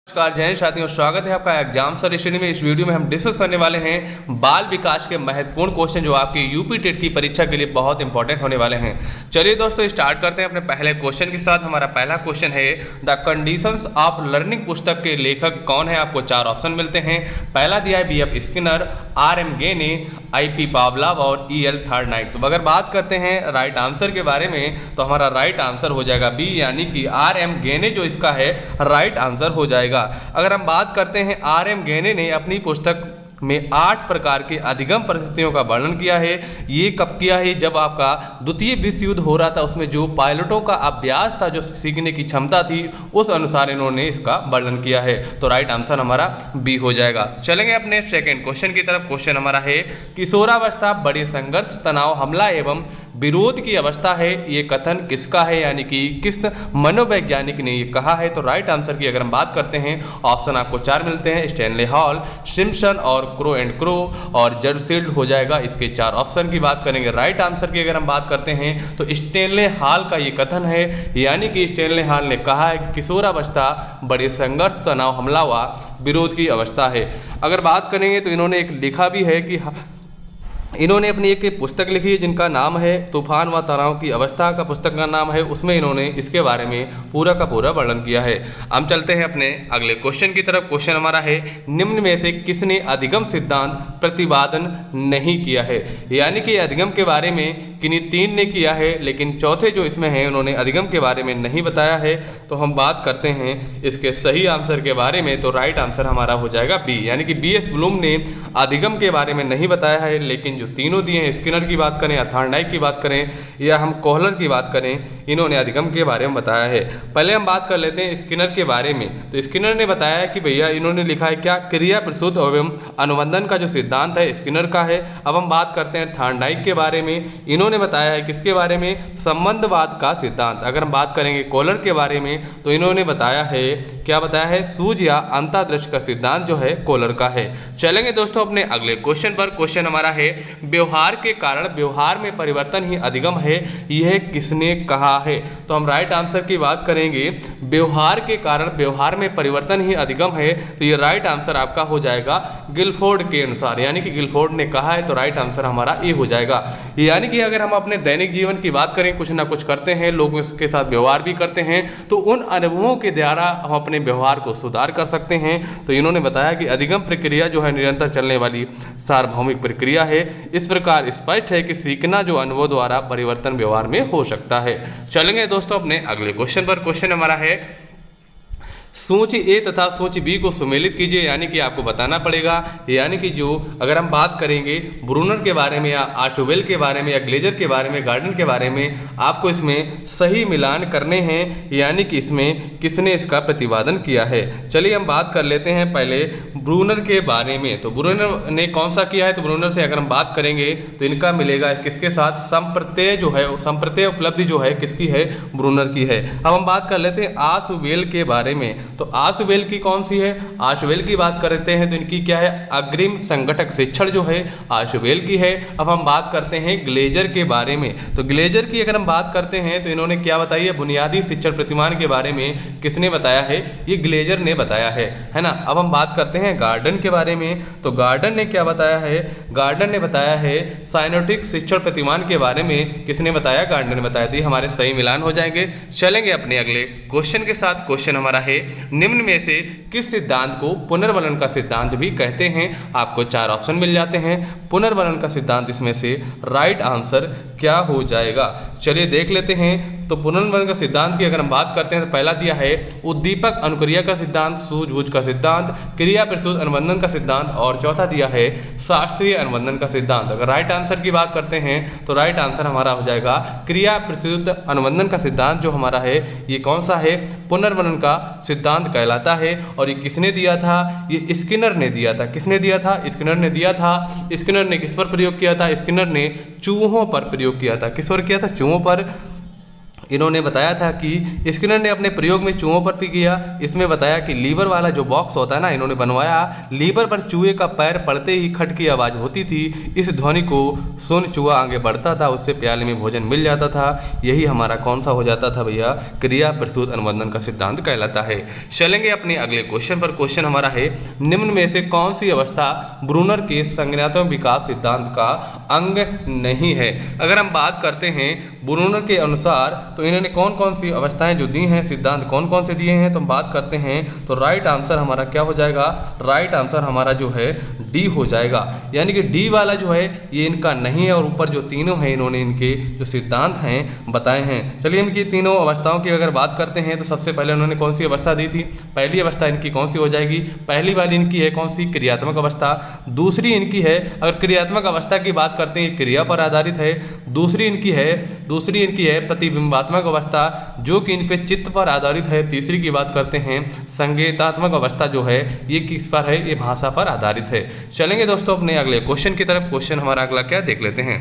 नमस्कार जय हिंद साथियों, स्वागत है आपका एग्जाम सर स्टडी में। इस वीडियो में हम डिस्कस करने वाले हैं बाल विकास के महत्वपूर्ण क्वेश्चन जो आपके यूपी टेट की परीक्षा के लिए बहुत इंपॉर्टेंट होने वाले हैं। चलिए दोस्तों स्टार्ट करते हैं अपने पहले क्वेश्चन के साथ। हमारा पहला क्वेश्चन है द कंडीशंस ऑफ लर्निंग पुस्तक के लेखक कौन है। आपको चार ऑप्शन मिलते हैं। पहला दिया है B.F. Skinner, R.M. गेने, I.P. पावलाव और E.L. थार्डनाइक। तो अगर बात करते हैं राइट आंसर के बारे में तो हमारा राइट आंसर हो जाएगा बी, यानी कि R.M. गेने जो इसका है राइट आंसर हो जाएगा। अगर हम बात करते हैं R.M. गेने ने अपनी पुस्तक में 8 प्रकार के अधिगम परिस्थितियों का वर्णन किया है। ये कब किया है? जब आपका द्वितीय विश्व युद्ध हो रहा था, उसमें जो पायलटों का अभ्यास था, जो सीखने की क्षमता थी, उस अनुसार इन्होंने इसका वर्णन किया है। तो राइट आंसर हमारा बी हो जाएगा। चलेंगे अपने सेकेंड क्वेश्चन की तरफ। क्वेश्चन हमारा है किशोरावस्था बड़े संघर्ष, तनाव, हमला एवं विरोध की अवस्था है। ये कथन किसका है, यानी कि किस मनोवैज्ञानिक ने ये कहा है? तो राइट आंसर की अगर हम बात करते हैं, ऑप्शन आपको 4 मिलते हैं। स्टैनले हॉल, सिम्पसन और क्रो एंड क्रो और जर्सील्ड हो जाएगा। इसके 4 ऑप्शन की बात करेंगे। राइट आंसर की अगर हम बात करते हैं तो स्टैनले हॉल का ये कथन है, यानी कि स्टैनले हॉल ने कहा है कि किशोरावस्था बड़े संघर्ष, तनाव, हमला व विरोध की अवस्था है। अगर बात करेंगे तो इन्होंने एक लिखा भी है कि इन्होंने अपनी एक पुस्तक लिखी है जिनका नाम है तूफान व तनाव की अवस्था का पुस्तक का नाम है। उसमें इन्होंने इसके बारे में पूरा का पूरा वर्णन किया है। हम चलते हैं अपने अगले क्वेश्चन की तरफ। क्वेश्चन हमारा है निम्न में से किसने अधिगम सिद्धांत प्रतिपादन नहीं किया है। यानी कि अधिगम के बारे में किन्हीं 3 ने किया है, लेकिन चौथे जो इसमें है उन्होंने अधिगम के बारे में नहीं बताया है। तो हम बात करते हैं इसके सही आंसर के बारे में। तो राइट आंसर हमारा हो जाएगा बी, यानी कि B.S. ब्लूम ने अधिगम के बारे में नहीं बताया है, लेकिन जो तीनों दिए हैं, स्किनर की बात करें या थार्डनाइक की बात करें या हम कोहलर की बात करें, इन्होंने अधिगम के बारे में बताया है। पहले हम बात कर लेते हैं स्किनर के बारे में। तो स्किनर ने बताया कि भैया इन्होंने लिखा है क्या, क्रिया प्रसूत एवं अनुबंधन का जो सिद्धांत है स्किनर का है। अब हम बात करते हैं थार्डनाइक के बारे में। इन्होंने बताया है किसके बारे में, संबंधवाद का सिद्धांत। अगर हम बात करेंगे कोहलर के बारे में तो इन्होंने बताया है, क्या बताया है, सूझ या अंतर्दृष्टि का सिद्धांत जो है कोहलर का है। चलेंगे दोस्तों अपने अगले क्वेश्चन पर। क्वेश्चन हमारा है व्यवहार के कारण व्यवहार में परिवर्तन ही अधिगम है, यह किसने कहा है। तो हम राइट आंसर की बात करेंगे, व्यवहार के कारण व्यवहार में परिवर्तन ही अधिगम है। तो ये राइट आंसर आपका हो जाएगा गिलफोर्ड के अनुसार, यानी कि गिलफोर्ड ने कहा है। तो राइट आंसर हमारा ए हो जाएगा। यानी कि अगर हम अपने दैनिक जीवन की बात करें, कुछ ना कुछ करते हैं, लोगों के साथ व्यवहार भी करते हैं, तो उन अनुभवों के द्वारा हम अपने व्यवहार को सुधार कर सकते हैं। तो इन्होंने बताया कि अधिगम प्रक्रिया जो है निरंतर चलने वाली सार्वभौमिक प्रक्रिया है। इस प्रकार स्पष्ट है कि सीखना जो अनुभव द्वारा परिवर्तन व्यवहार में हो सकता है। चलेंगे दोस्तों अपने अगले क्वेश्चन पर। क्वेश्चन हमारा है सूची ए तथा सूची बी को सुमेलित कीजिए, यानी कि आपको बताना पड़ेगा। यानी कि जो अगर हम बात करेंगे ब्रूनर के बारे में या आशुवेल के बारे में या ग्लेजर के बारे में, गार्डन के बारे में, आपको इसमें सही मिलान करने हैं, यानी कि इसमें किसने इसका प्रतिपादन किया है। चलिए हम बात कर लेते हैं पहले ब्रूनर के बारे में। तो ब्रूनर ने कौन सा किया है? तो ब्रूनर से अगर हम बात करेंगे तो इनका मिलेगा किसके साथ, संप्रत्यय जो है, संप्रत्यय उपलब्धि जो है किसकी है, ब्रूनर की है। अब हम बात कर लेते हैं आशुवेल के बारे में। तो आशुवेल की कौन सी है? आशुवेल की बात करते हैं तो इनकी क्या है, अग्रिम संगठक शिक्षण जो है आशुवेल की है। अब हम बात करते हैं ग्लेजर के बारे में। तो ग्लेजर की अगर हम बात करते हैं तो इन्होंने क्या बताई है, बुनियादी शिक्षण प्रतिमान के बारे में किसने बताया है, ये ग्लेजर ने बताया है ना। अब हम बात करते हैं गार्डन के बारे में। तो गार्डन ने क्या बताया है, गार्डन ने बताया है साइनोटिक शिक्षण प्रतिमान के बारे में। किसने बताया, गार्डन ने बताया। थी हमारे सही मिलान हो जाएंगे। चलेंगे अपने अगले क्वेश्चन के साथ। क्वेश्चन हमारा है निम्न में से किस सिद्धांत को पुनर्वलन का सिद्धांत भी कहते हैं। आपको 4 ऑप्शन मिल जाते हैं। पुनर्वलन का सिद्धांत इसमें से राइट आंसर क्या हो जाएगा, चलिए देख लेते हैं। तो पुनर्वलन का सिद्धांत की अगर हम बात करते हैं तो पहला दिया है उद्दीपक अनुक्रिया का सिद्धांत, सूझबूझ का सिद्धांत, क्रिया प्रस्तुत अनुबंधन का सिद्धांत और चौथा दिया है शास्त्रीय अनुबंधन का सिद्धांत। अगर राइट आंसर की बात करते हैं तो राइट आंसर हमारा हो जाएगा क्रिया प्रस्तुत अनुबंधन का सिद्धांत जो हमारा है ये कौन सा है, पुनर्वलन का सिद्धांत कहलाता है। और ये किसने दिया था, ये स्किनर ने दिया था। किसने दिया था, स्किनर ने दिया था। स्किनर ने किस पर प्रयोग किया था, स्किनर ने चूहों पर प्रयोग किया था। किस पर किया था, चूहों पर। इन्होंने बताया था कि स्किनर ने अपने प्रयोग में चूहों पर भी किया। इसमें बताया कि लीवर वाला जो बॉक्स होता है ना, इन्होंने बनवाया, लीवर पर चूहे का पैर पड़ते ही खट की आवाज़ होती थी। इस ध्वनि को सुन चूहा आगे बढ़ता था, उससे प्याले में भोजन मिल जाता था। यही हमारा कौन सा हो जाता था भैया, क्रिया प्रसूत अनुबंधन का सिद्धांत कहलाता है। चलेंगे अपने अगले क्वेश्चन पर। क्वेश्चन हमारा है, निम्न में से कौन सी अवस्था ब्रूनर के संज्ञानात्मक विकास सिद्धांत का अंग नहीं है। अगर हम बात करते हैं ब्रूनर के अनुसार, तो इन्होंने कौन कौन सी अवस्थाएं जो दी हैं, सिद्धांत कौन कौन से दिए हैं, तो हम बात करते हैं तो राइट आंसर हमारा क्या हो जाएगा, राइट आंसर हमारा जो है डी हो जाएगा। यानी कि डी वाला जो है ये इनका नहीं है, और ऊपर जो तीनों हैं इन्होंने इनके जो सिद्धांत हैं बताए हैं। चलिए इनकी तीनों अवस्थाओं की अगर बात करते हैं तो सबसे पहले उन्होंने कौन सी अवस्था दी थी, पहली अवस्था इनकी कौन सी हो जाएगी, पहली वाली इनकी है कौन सी, क्रियात्मक अवस्था। दूसरी इनकी है, अगर क्रियात्मक अवस्था की बात करते हैं क्रिया पर आधारित है। दूसरी इनकी है प्रतिबिंबात्मक अवस्था, जो कि इनके चित्त पर आधारित है। तीसरी की बात करते हैं संकेतात्मक अवस्था, जो है ये किस पर है, ये भाषा पर आधारित है। चलेंगे दोस्तों अपने अगले क्वेश्चन की तरफ। क्वेश्चन हमारा अगला क्या देख लेते हैं।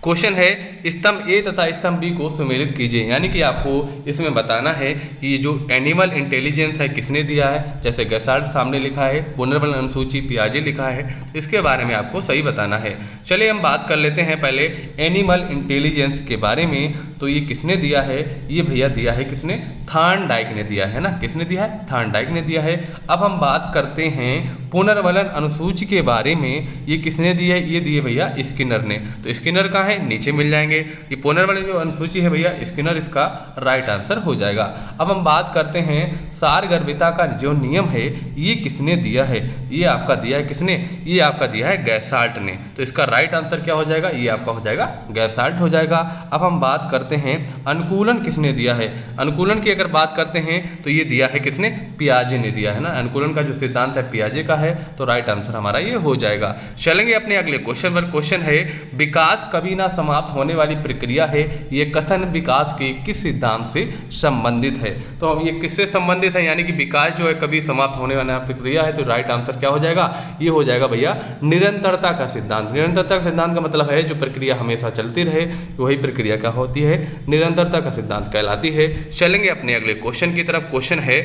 क्वेश्चन है, स्तंभ ए तथा स्तंभ बी को सम्मिलित कीजिए। यानी कि आपको इसमें बताना है कि जो एनिमल इंटेलिजेंस है किसने दिया है। जैसे गेसाल्ट सामने लिखा है, पुनर्बल अनुसूची पियाजे लिखा है, इसके बारे में आपको सही बताना है। चलिए हम बात कर लेते हैं पहले एनिमल इंटेलिजेंस के बारे में। तो ये किसने दिया है, ये भैया दिया है किसने, थॉर्नडाइक ने दिया है ना, किसने दिया है, थॉर्नडाइक ने दिया है। अब हम बात करते हैं पुनर्बलन अनुसूची के बारे में, ये किसने दी है, ये दिए भैया स्किनर ने। तो स्किनर का नीचे मिल जाएंगे। ये पुनर्बलन जो अनुसूची है भैया स्किनर, इसका राइट आंसर हो जाएगा। अब हम बात करते हैं सारगर्भिता का जो नियम है ये किसने दिया है, ये आपका दिया है किसने, ये आपका दिया है गेसाल्ट ने। तो इसका राइट आंसर क्या हो जाएगा, ये आपका हो जाएगा गेसाल्ट हो जाएगा। अब हम बात करते हैं अनुकूलन किसने दिया है। अनुकूलन की अगर बात करते हैं तो ये दिया है किसने, पियाजे ने दिया है ना। अनुकूलन का जो सिद्धांत है पियाजे का है, तो राइट आंसर हमारा ये हो जाएगा। चलेंगे अपने अगले क्वेश्चन पर। क्वेश्चन है, विकास कभी ना समाप्त होने वाली प्रक्रिया है, ये कथन विकास के किस सिद्धांत से संबंधित है। तो ये किससे संबंधित है, यानी कि विकास जो है कभी समाप्त होने वाला प्रक्रिया है, तो राइट आंसर क्या हो जाएगा, ये हो जाएगा भैया निरंतरता का सिद्धांत। निरंतरता का सिद्धांत का मतलब है जो प्रक्रिया हमेशा चलती रहे, वही प्रक्रिया क्या होती है, निरंतरता का सिद्धांत कहलाती है। चलेंगे अपने अगले क्वेश्चन की तरफ। क्वेश्चन है,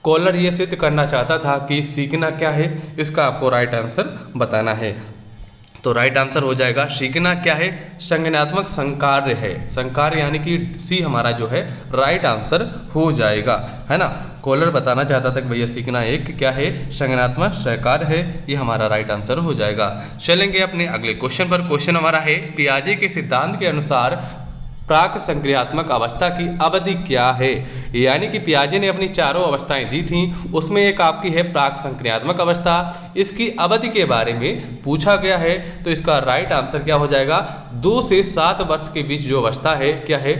कॉलर ये सिद्ध करना चाहता था कि सीखना क्या है, इसका आपको राइट आंसर बताना है। तो राइट आंसर हो जाएगा, सीखना क्या है, संज्ञानात्मक संकार्य है। संकार्य यानी कि सी हमारा जो है राइट आंसर हो जाएगा, है ना। कॉलर बताना चाहता था कि भैया सीखना एक क्या है, संज्ञानात्मक संकार्य है, ये हमारा राइट आंसर हो जाएगा। चलेंगे अपने अगले क्वेश्चन पर। क्वेश्चन हमारा है, पियाजे के सिद्धांत के अनुसार प्राक संक्रियात्मक अवस्था की अवधि क्या है। यानी कि पियाजे ने अपनी चारों अवस्थाएं दी थी, उसमें एक आपकी है प्राक संक्रियात्मक अवस्था। इसकी अवधि के बारे में पूछा गया है, तो इसका राइट आंसर क्या हो जाएगा, 2 से 7 वर्ष के बीच जो अवस्था है क्या है,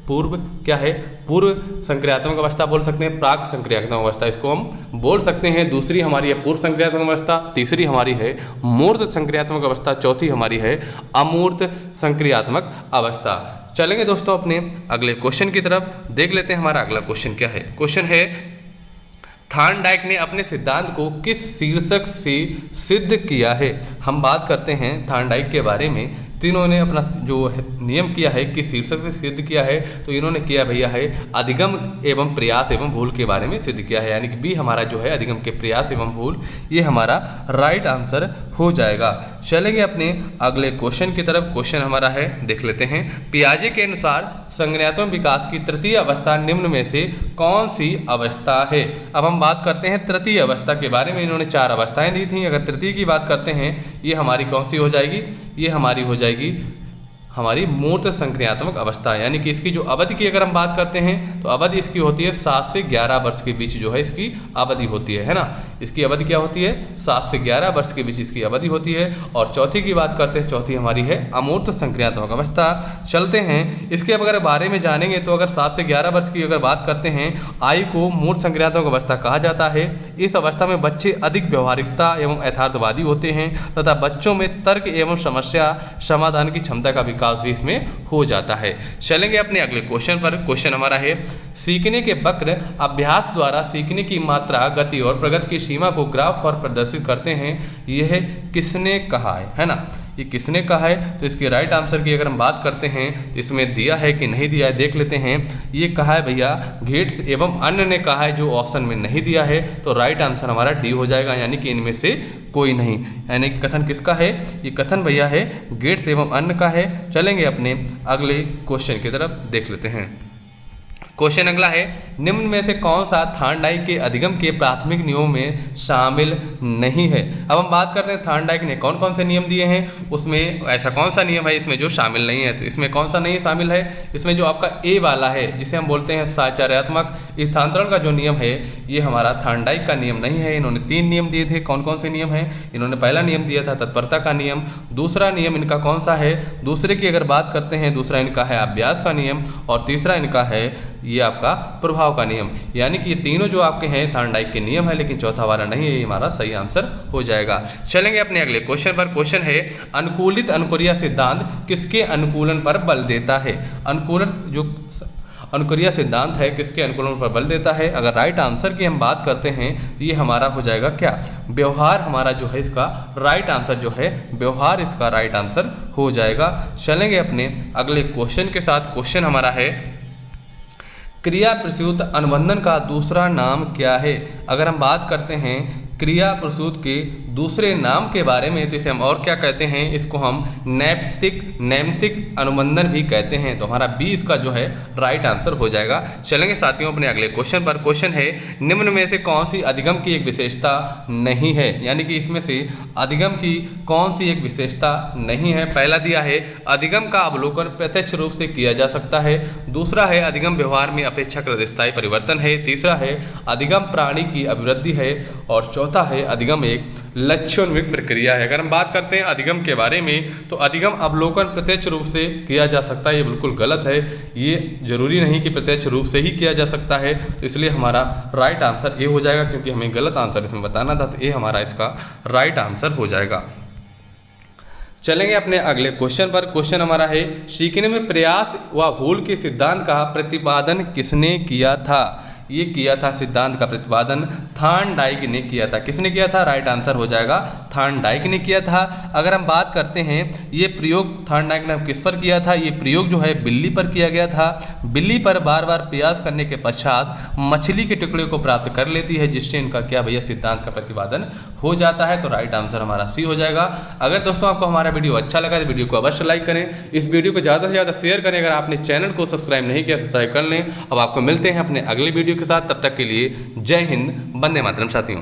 पूर्व क्या है, पूर्व संक्रियात्मक अवस्था बोल सकते हैं, प्राक संक्रियात्मक अवस्था इसको हम बोल सकते हैं। दूसरी हमारी है पूर्व संक्रियात्मक अवस्था, तीसरी हमारी है मूर्त संक्रियात्मक अवस्था, चौथी हमारी है अमूर्त संक्रियात्मक अवस्था। चलेंगे दोस्तों अपने अगले क्वेश्चन की तरफ, देख लेते हैं हमारा अगला क्वेश्चन क्या है। क्वेश्चन है, थॉर्नडाइक ने अपने सिद्धांत को किस शीर्षक से सिद्ध किया है। हम बात करते हैं थॉर्नडाइक के बारे में, तो इन्होंने अपना जो नियम किया है किस शीर्षक से सिद्ध किया है, तो इन्होंने किया भैया है अधिगम एवं प्रयास एवं भूल के बारे में सिद्ध किया है। यानी कि बी हमारा जो है अधिगम के प्रयास एवं भूल, ये हमारा राइट आंसर हो जाएगा। चलेंगे अपने अगले क्वेश्चन की तरफ। क्वेश्चन हमारा है, देख लेते हैं, पियाजे के अनुसार संज्ञानात्मक विकास की तृतीय अवस्था निम्न में से कौन सी अवस्था है। अब हम बात करते हैं तृतीय अवस्था के बारे में। इन्होंने 4 अवस्थाएं दी थी, अगर तृतीय की बात करते हैं, ये हमारी कौन सी हो जाएगी, ये हमारी हो जाएगी हमारी मूर्त संक्रियात्मक अवस्था। यानी कि इसकी जो अवधि की अगर हम बात करते हैं, तो अवधि इसकी होती है 7 से 11 वर्ष के बीच जो है इसकी अवधि होती है ना। इसकी अवधि क्या होती है, 7 से 11 वर्ष के बीच इसकी अवधि होती है। और चौथी की बात करते हैं, चौथी हमारी है अमूर्त संक्रियात्मक अवस्था। चलते हैं इसके अगर बारे में जानेंगे, तो अगर 7 से 11 वर्ष की अगर बात करते हैं, आयु को मूर्त संक्रियात्मक अवस्था कहा जाता है। इस अवस्था में बच्चे अधिक व्यवहारिकता एवं यथार्थवादी होते हैं तथा बच्चों में तर्क एवं समस्या समाधान की क्षमता का विकास विकास भी इसमें हो जाता है। चलेंगे अपने अगले क्वेश्चन पर। क्वेश्चन हमारा है, सीखने के वक्र अभ्यास द्वारा सीखने की मात्रा, गति और प्रगति की सीमा को ग्राफ पर प्रदर्शित करते हैं, यह किसने कहा है ना। ये किसने कहा है, तो इसके राइट आंसर की अगर हम बात करते हैं तो इसमें दिया है कि नहीं दिया है, देख लेते हैं। ये कहा है भैया गेट्स एवं अन्य ने कहा है, जो ऑप्शन में नहीं दिया है, तो राइट आंसर हमारा डी हो जाएगा, यानी कि इनमें से कोई नहीं। यानी कि कथन किसका है, ये कथन भैया है गेट्स एवं अन्य का है। चलेंगे अपने अगले क्वेश्चन की तरफ, देख लेते हैं। क्वेश्चन अगला है, निम्न में से कौन सा थॉर्नडाइक के अधिगम के प्राथमिक नियमों में शामिल नहीं है। अब हम बात करते हैं थॉर्नडाइक ने कौन कौन से नियम दिए हैं, उसमें ऐसा कौन सा नियम है इसमें जो शामिल नहीं है। तो इसमें कौन सा नहीं शामिल है, इसमें जो आपका ए वाला है, जिसे हम बोलते हैं साचार्यात्मक स्थानांतरण का जो नियम है, ये हमारा थॉर्नडाइक का नियम नहीं है। इन्होंने 3 नियम दिए थे। कौन कौन से नियम हैं, इन्होंने पहला नियम दिया था तत्परता का नियम, दूसरा नियम इनका कौन सा है, दूसरे की अगर बात करते हैं, दूसरा इनका है अभ्यास का नियम, और तीसरा इनका है ये आपका प्रभाव का नियम। यानी कि ये तीनों जो आपके हैं थॉर्नडाइक के नियम है, लेकिन चौथा वाला नहीं है, ये हमारा सही आंसर हो जाएगा। चलेंगे अपने अगले क्वेश्चन पर। क्वेश्चन है, अनुकूलित अनुक्रिया सिद्धांत किसके अनुकूलन पर बल देता है। अनुकूलित जो अनुक्रिया सिद्धांत है किसके अनुकूलन पर बल देता है। अगर राइट आंसर की हम बात करते हैं तो ये हमारा हो जाएगा क्या, व्यवहार हमारा जो है इसका राइट आंसर जो है व्यवहार इसका राइट आंसर हो जाएगा। चलेंगे अपने अगले क्वेश्चन के साथ। क्वेश्चन हमारा है, क्रिया प्रसूत अनुबंधन का दूसरा नाम क्या है। अगर हम बात करते हैं क्रिया प्रसूत के दूसरे नाम के बारे में, तो इसे हम और क्या कहते हैं, इसको हम नैमित्तिक अनुबंधन भी कहते हैं। तो हमारा बी इसका जो है राइट आंसर हो जाएगा। चलेंगे साथियों अपने अगले क्वेश्चन पर। क्वेश्चन है, निम्न में से कौन सी अधिगम की एक विशेषता नहीं है। यानी कि इसमें से अधिगम की कौन सी एक विशेषता नहीं है। पहला दिया है, अधिगम का अवलोकन प्रत्यक्ष रूप से किया जा सकता है। दूसरा है, अधिगम व्यवहार में अपेक्षाकृत स्थायी परिवर्तन है। तीसरा है, अधिगम प्राणी की अभिवृद्धि है। और चौथा है, अधिगम एक लक्ष्योन्मुख प्रक्रिया है। अगर हम बात करते हैं अधिगम के बारे में, तो अधिगम अवलोकन प्रत्यक्ष रूप से किया जा सकता है, ये बिल्कुल गलत है। ये जरूरी नहीं कि प्रत्यक्ष रूप से ही किया जा सकता है, तो इसलिए हमारा राइट आंसर ए हो जाएगा, क्योंकि हमें गलत आंसर इसमें बताना था, तो ए हमारा इसका राइट आंसर हो जाएगा। चलेंगे अपने अगले क्वेश्चन पर। क्वेश्चन हमारा है, सीखने में प्रयास व भूल के सिद्धांत का प्रतिपादन किसने किया था। ये किया था सिद्धांत का प्रतिपादन थॉर्नडाइक ने किया था। किसने किया था, राइट आंसर हो जाएगा थॉर्नडाइक ने किया था। अगर हम बात करते हैं ये प्रयोग थॉर्नडाइक ने किस पर किया था, ये प्रयोग जो है बिल्ली पर किया गया था। बिल्ली पर बार बार प्रयास करने के पश्चात मछली के टुकड़े को प्राप्त कर लेती है, जिससे इनका क्या भैया सिद्धांत का प्रतिपादन हो जाता है। तो राइट आंसर हमारा सी हो जाएगा। अगर दोस्तों आपको हमारा वीडियो अच्छा लगा तो वीडियो को अवश्य लाइक करें, इस वीडियो को ज़्यादा से ज़्यादा शेयर करें। अगर आपने चैनल को सब्सक्राइब नहीं किया, सब्सक्राइब कर लें। अब आपको मिलते हैं अपने अगले वीडियो के साथ, तब तक के लिए जय हिंद, वंदे मातरम साथियों।